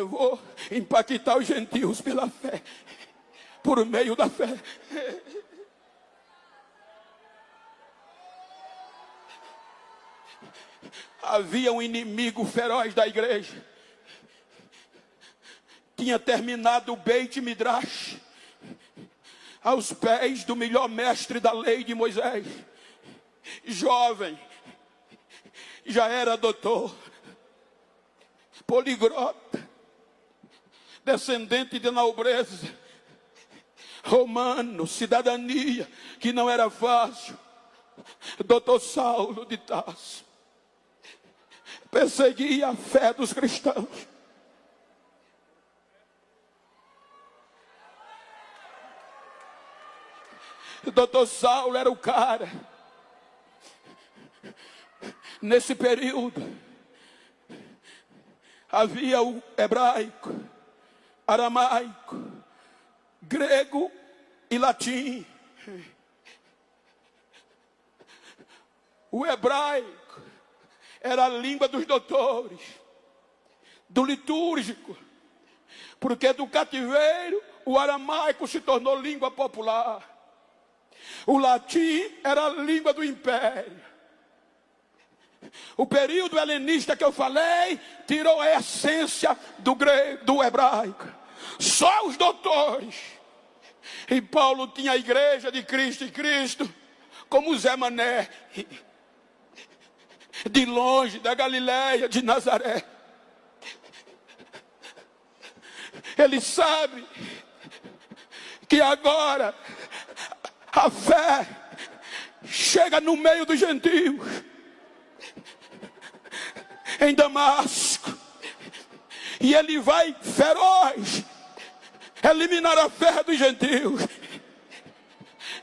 Eu vou impactar os gentios pela fé, por meio da fé. Havia um inimigo feroz da igreja. Tinha terminado o Beit Midrash aos pés do melhor mestre da lei de Moisés. Jovem, já era doutor, poliglota, descendente de nobreza, romano, cidadania, que não era fácil. Doutor Saulo de Tarso perseguia a fé dos cristãos. Doutor Saulo era o cara. Nesse período havia o hebraico, aramaico, grego e latim. O hebraico era a língua dos doutores, do litúrgico, porque do cativeiro o aramaico se tornou língua popular. O latim era a língua do império. O período helenista que eu falei tirou a essência do grego, do hebraico. Só os doutores. E Paulo tinha a igreja de Cristo e Cristo, como Zé Mané, de longe, da Galileia, de Nazaré. Ele sabe que agora a fé chega no meio dos gentios. Em Damasco, e ele vai feroz eliminar a fé dos gentios.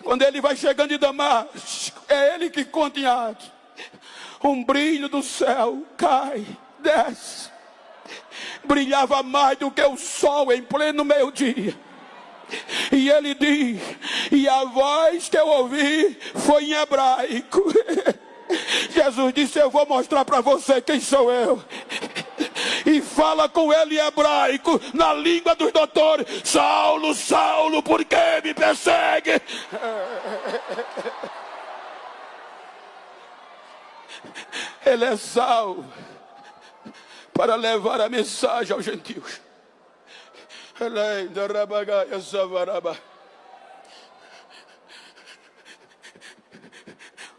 Quando ele vai chegando em Damasco, é ele que conta em Atos, um brilho do céu cai, desce, brilhava mais do que o sol em pleno meio-dia. E ele diz, e a voz que eu ouvi foi em hebraico. Jesus disse, eu vou mostrar para você quem sou eu. E fala com ele em hebraico, na língua dos doutores: Saulo, Saulo, por que me persegue? Ele é salvo para levar a mensagem aos gentios.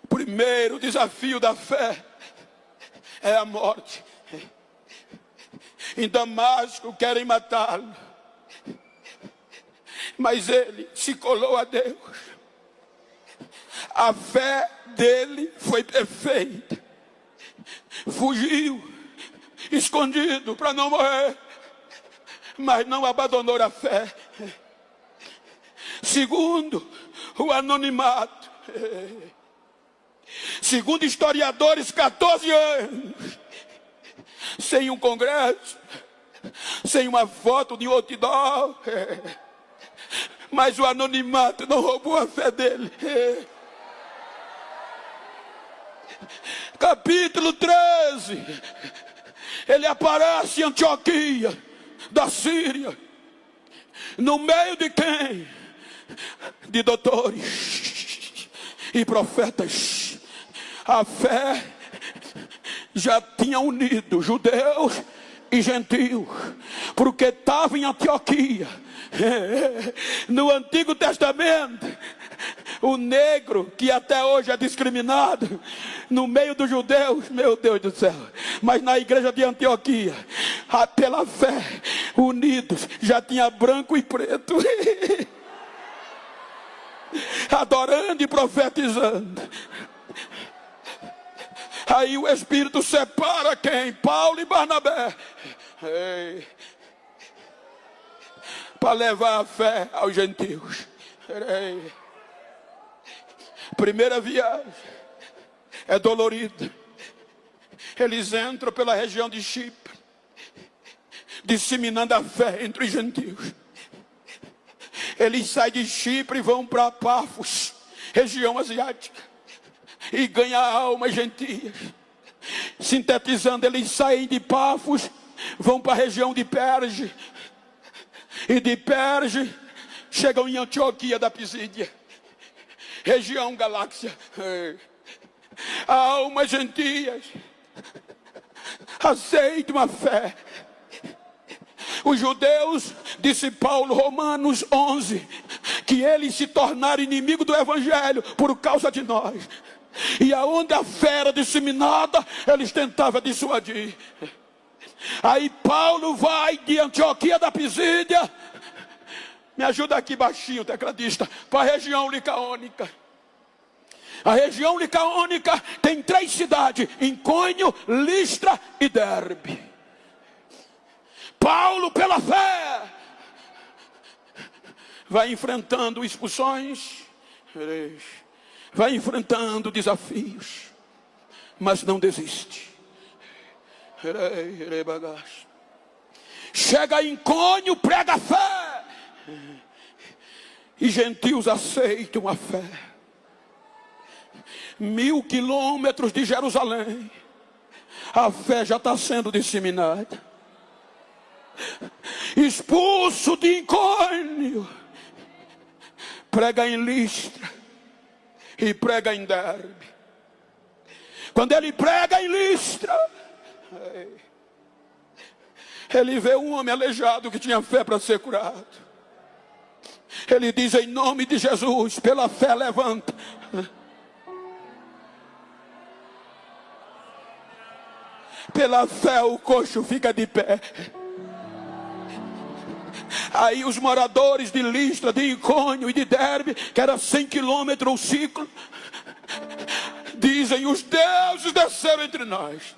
O primeiro desafio da fé é a morte. Em Damasco querem matá-lo, mas ele se colou a Deus. A fé dele foi perfeita. Fugiu, escondido para não morrer, mas não abandonou a fé. Segundo, o anonimato. Segundo historiadores, 14 anos sem um congresso, sem uma foto de outdoor. Mas o anonimato não roubou a fé dele. Capítulo 13, ele aparece em Antioquia da Síria, no meio de quem? De doutores e profetas. A fé já tinha unido judeus e gentios, porque estava em Antioquia. No Antigo Testamento, o negro, que até hoje é discriminado no meio dos judeus, meu Deus do céu, mas na igreja de Antioquia, pela fé, unidos, já tinha branco e preto, adorando e profetizando. Aí o Espírito separa quem? Paulo e Barnabé, para levar a fé aos gentios. Primeira viagem é dolorida. Eles entram pela região de Chipre, disseminando a fé entre os gentios. Eles saem de Chipre e vão para Pafos, região asiática, e ganham almas gentias. Sintetizando, eles saem de Pafos, vão para a região de Perge, e de Perge chegam em Antioquia da Pisídia, região galáxia. Almas gentias aceitam a fé. Os judeus, disse Paulo, Romanos 11, que eles se tornaram inimigos do evangelho por causa de nós. E aonde a fé era disseminada, eles tentavam dissuadir. Aí Paulo vai de Antioquia da Pisídia, me ajuda aqui baixinho, tecladista, para a região licaônica. A região licaônica tem 3 cidades: Icônio, Listra e Derbe. Paulo, pela fé, vai enfrentando expulsões, vai enfrentando desafios, mas não desiste. Chega em Icônio, prega a fé, e gentios aceitam a fé. 1000 quilômetros de Jerusalém, a fé já está sendo disseminada. Expulso de Icônio, prega em Listra e prega em Derbe. Quando ele prega em Listra, ele vê um homem aleijado que tinha fé para ser curado. Ele diz: em nome de Jesus, pela fé levanta. Pela fé o coxo fica de pé. Aí os moradores de Listra, de Icônio e de Derbe, que era 100 quilômetros o ciclo, dizem: os deuses desceram entre nós.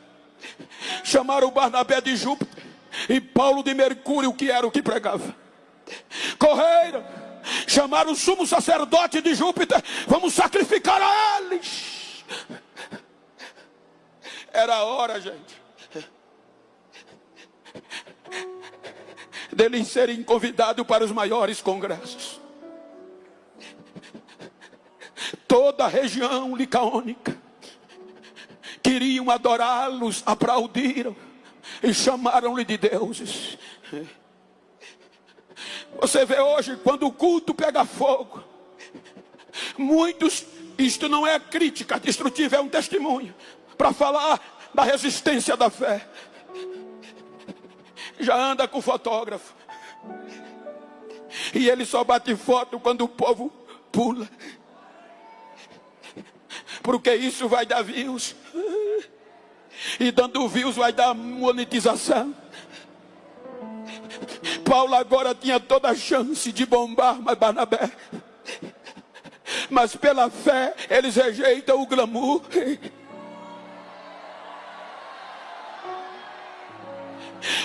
Chamaram Barnabé de Júpiter e Paulo de Mercúrio, que era o que pregava. Correram, chamaram o sumo sacerdote de Júpiter: vamos sacrificar a eles. Era a hora, gente, deles serem convidados para os maiores congressos. Toda a região licaônica queriam adorá-los, aplaudiram e chamaram-lhe de deuses. Você vê hoje, quando o culto pega fogo, muitos, isto não é crítica destrutiva, é um testemunho para falar da resistência da fé. Já anda com fotógrafo, e ele só bate foto quando o povo pula, porque isso vai dar views, e dando views vai dar monetização. Paulo agora tinha toda a chance de bombar mais Barnabé, mas pela fé eles rejeitam o glamour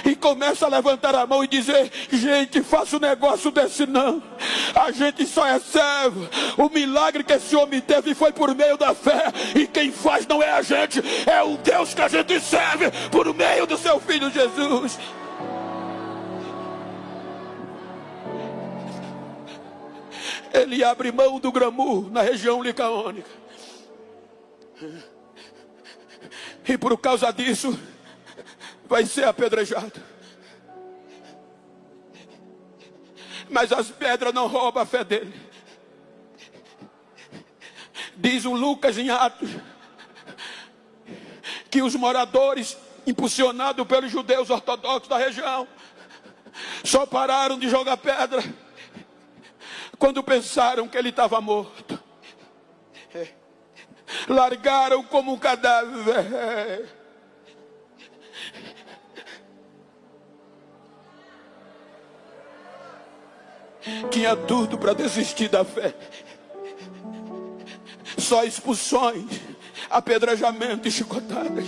e começa a levantar a mão e dizer: gente, faça um negócio desse não, a gente só é servo. O milagre que esse homem teve foi por meio da fé, e quem faz não é a gente, é o Deus que a gente serve por meio do seu Filho Jesus. Ele abre mão do glamour na região licaônica, e por causa disso vai ser apedrejado. Mas as pedras não roubam a fé dele. Diz o Lucas em Atos que os moradores, impulsionados pelos judeus ortodoxos da região, só pararam de jogar pedra quando pensaram que ele estava morto. Largaram como um cadáver. Tinha tudo para desistir da fé. Só expulsões, apedrejamento e chicotadas.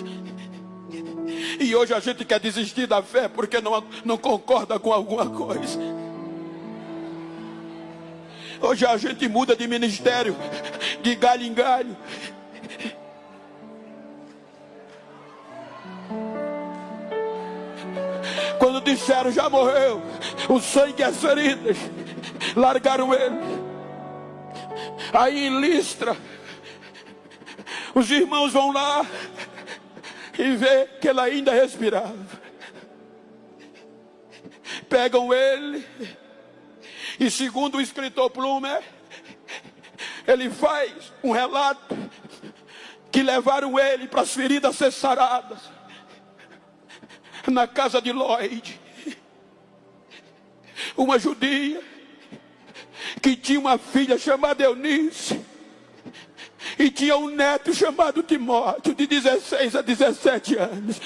E hoje a gente quer desistir da fé porque não concorda com alguma coisa. Hoje a gente muda de ministério, de galho em galho. Quando disseram já morreu, o sangue e as feridas, largaram ele. Aí em Listra, os irmãos vão lá e vê que ele ainda respirava. pegam ele, e segundo o escritor Plumer, ele faz um relato que levaram ele para as feridas ser saradas na casa de Lloyd, uma judia que tinha uma filha chamada Eunice e tinha um neto chamado Timóteo, de 16 a 17 anos.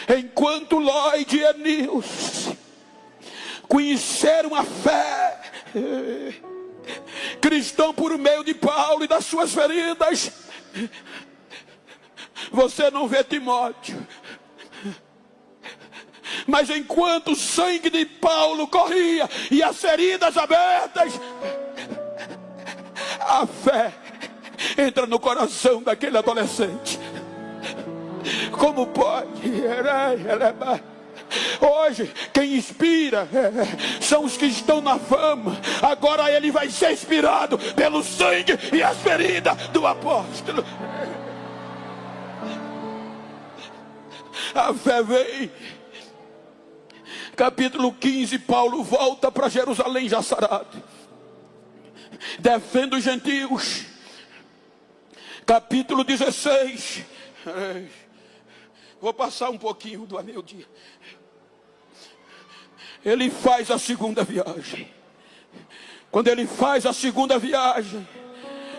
Enquanto Lloyd e Eunice conheceram a fé cristã por meio de Paulo e das suas feridas, você não vê Timóteo. Mas enquanto o sangue de Paulo corria e as feridas abertas, a fé entra no coração daquele adolescente. Como pode? Hoje quem inspira são os que estão na fama. Agora ele vai ser inspirado pelo sangue e as feridas do apóstolo. A fé vem. Capítulo 15, Paulo volta para Jerusalém já sarado, defende os gentios. Capítulo 16, vou passar um pouquinho do meu dia. Ele faz a segunda viagem. Quando ele faz a segunda viagem,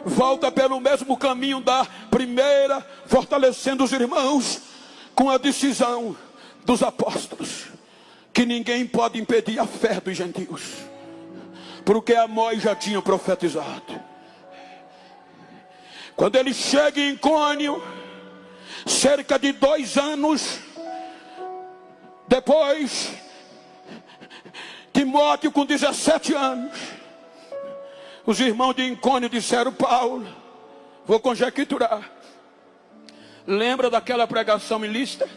volta pelo mesmo caminho da primeira, fortalecendo os irmãos com a decisão dos apóstolos, que ninguém pode impedir a fé dos gentios, porque Amós já tinha profetizado. Quando ele chega em Icônio, cerca de 2 anos depois, Timóteo com 17 anos, os irmãos de Icônio disseram: Paulo, vou conjecturar, lembra daquela pregação em Listra?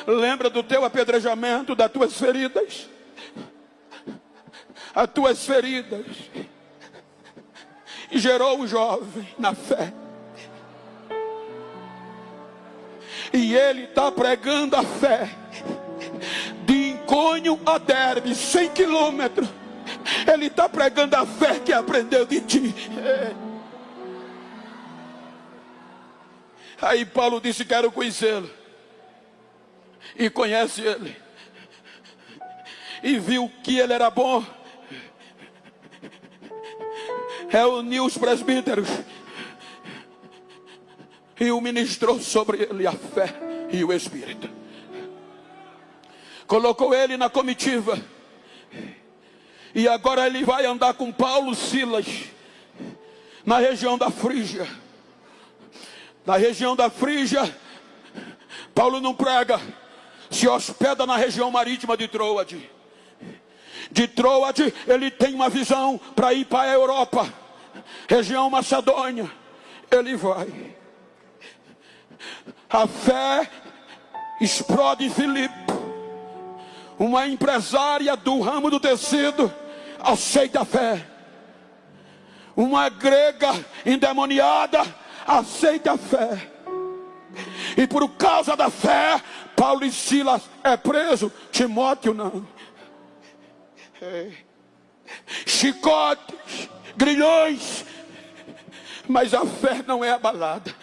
Lembra do teu apedrejamento, das tuas feridas? As tuas feridas gerou um jovem na fé, e ele está pregando a fé de Icônio a Derbe, 100 quilômetros. Ele está pregando a fé que aprendeu de ti. Aí Paulo disse: quero conhecê-lo. E conhece ele, e viu que ele era bom, reuniu os presbíteros e o ministrou sobre ele a fé e o Espírito. Colocou ele na comitiva, e agora ele vai andar com Paulo, Silas, na região da Frígia. Na região da Frígia, Paulo não prega, se hospeda na região marítima de Troade. De Troade ele tem uma visão para ir para a Europa, região Macedônia. Ele vai. A fé explode em Filipe. Uma empresária do ramo do tecido aceita a fé. Uma grega endemoniada aceita a fé. E por causa da fé, Paulo e Silas é preso, Timóteo não. Chicotes, grilhões, mas a fé não é abalada.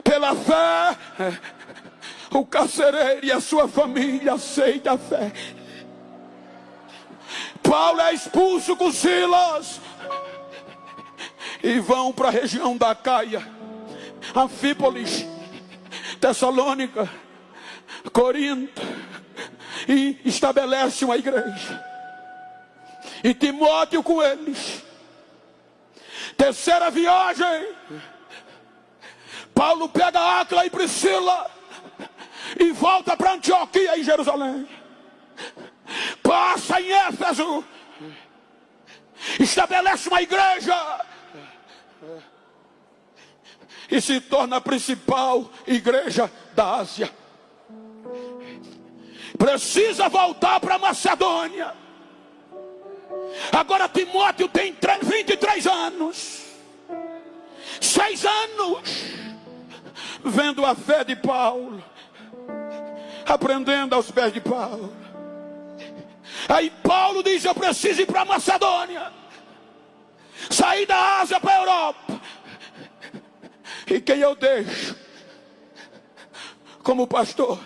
Pela fé, o carcereiro e a sua família aceitam a fé. Paulo é expulso com Silas e vão para a região da Caia, Anfípolis, Tessalônica, Corinto, e estabelece uma igreja. E Timóteo com eles. Terceira viagem, Paulo pega Áquila e Priscila e volta para Antioquia, em Jerusalém. Passa em Éfeso, estabelece uma igreja e se torna a principal igreja da Ásia. Precisa voltar para Macedônia. Agora Timóteo tem 23 anos. 6 anos vendo a fé de Paulo, aprendendo aos pés de Paulo. Aí Paulo diz: eu preciso ir para Macedônia, sair da Ásia para a Europa. E quem eu deixo como pastor?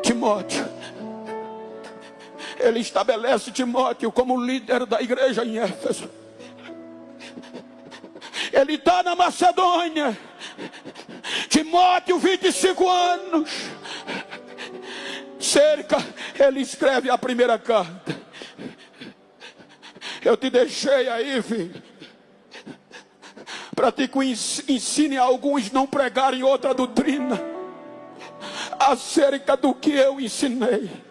Timóteo. Ele estabelece Timóteo como líder da igreja em Éfeso. Ele está na Macedônia. Timóteo, 25 anos. Ele escreve a primeira carta. Eu te deixei aí, filho, para que ensine a alguns não pregarem outra doutrina acerca do que eu ensinei.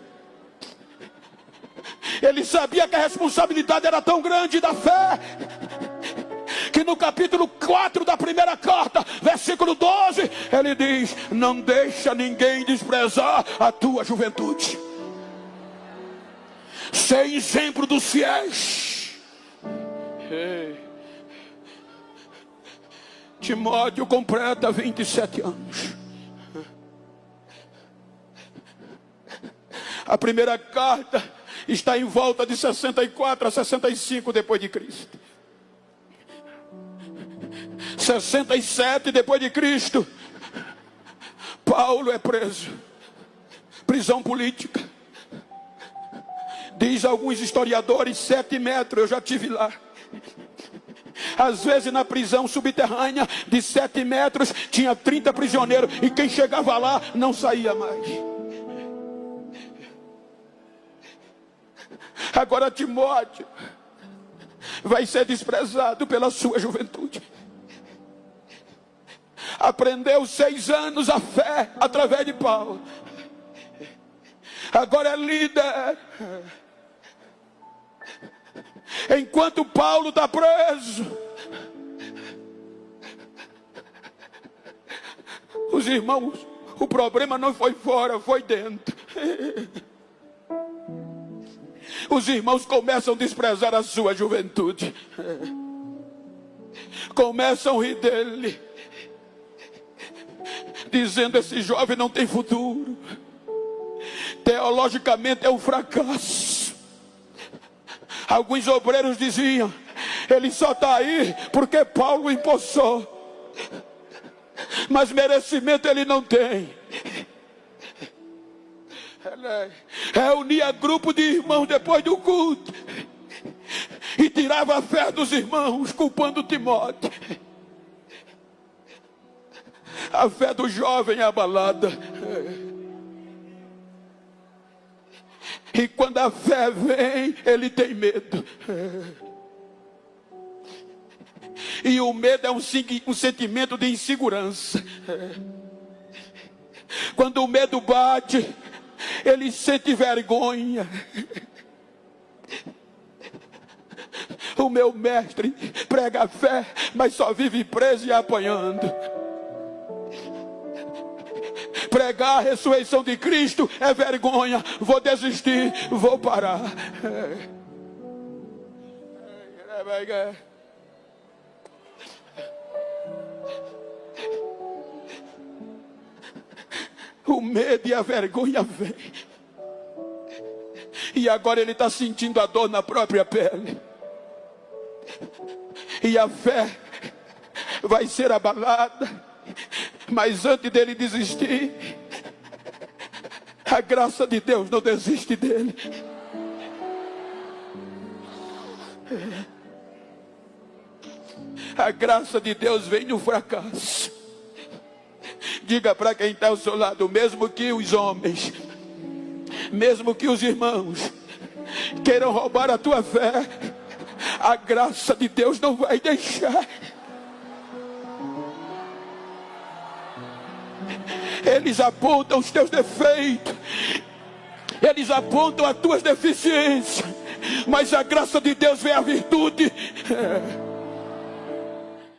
Ele sabia que a responsabilidade era tão grande da fé, que no capítulo 4 da primeira carta, versículo 12, ele diz: não deixa ninguém desprezar a tua juventude. Ser exemplo dos fiéis. Timóteo completa 27 anos. A primeira carta está em volta de 64 a 65 depois de Cristo. 67 depois de Cristo, Paulo é preso, prisão política. Diz alguns historiadores, 7 metros, eu já estive lá. Às vezes na prisão subterrânea de 7 metros tinha 30 prisioneiros, e quem chegava lá não saía mais. Agora Timóteo vai ser desprezado pela sua juventude. Aprendeu 6 anos a fé através de Paulo. Agora é líder. Enquanto Paulo está preso, os irmãos, o problema não foi fora, foi dentro. Os irmãos começam a desprezar a sua juventude, começam a rir dele, dizendo: esse jovem não tem futuro, teologicamente é um fracasso. Alguns obreiros diziam: ele só está aí porque Paulo o empossou, mas merecimento ele não tem. Reunia grupo de irmãos depois do culto e tirava a fé dos irmãos, culpando Timóteo. A fé do jovem é abalada. E quando a fé vem, ele tem medo. E o medo é um sentimento de insegurança. Quando o medo bate, ele sente vergonha. O meu mestre prega a fé, mas só vive preso e apanhando. Pregar a ressurreição de Cristo é vergonha. Vou desistir, vou parar. O medo e a vergonha vêm. E agora ele está sentindo a dor na própria pele. E a fé vai ser abalada. Mas antes dele desistir, a graça de Deus não desiste dele. A graça de Deus vem no fracasso. Diga para quem está ao seu lado: mesmo que os homens, mesmo que os irmãos queiram roubar a tua fé, a graça de Deus não vai deixar. Eles apontam os teus defeitos, eles apontam as tuas deficiências, mas a graça de Deus vem a virtude.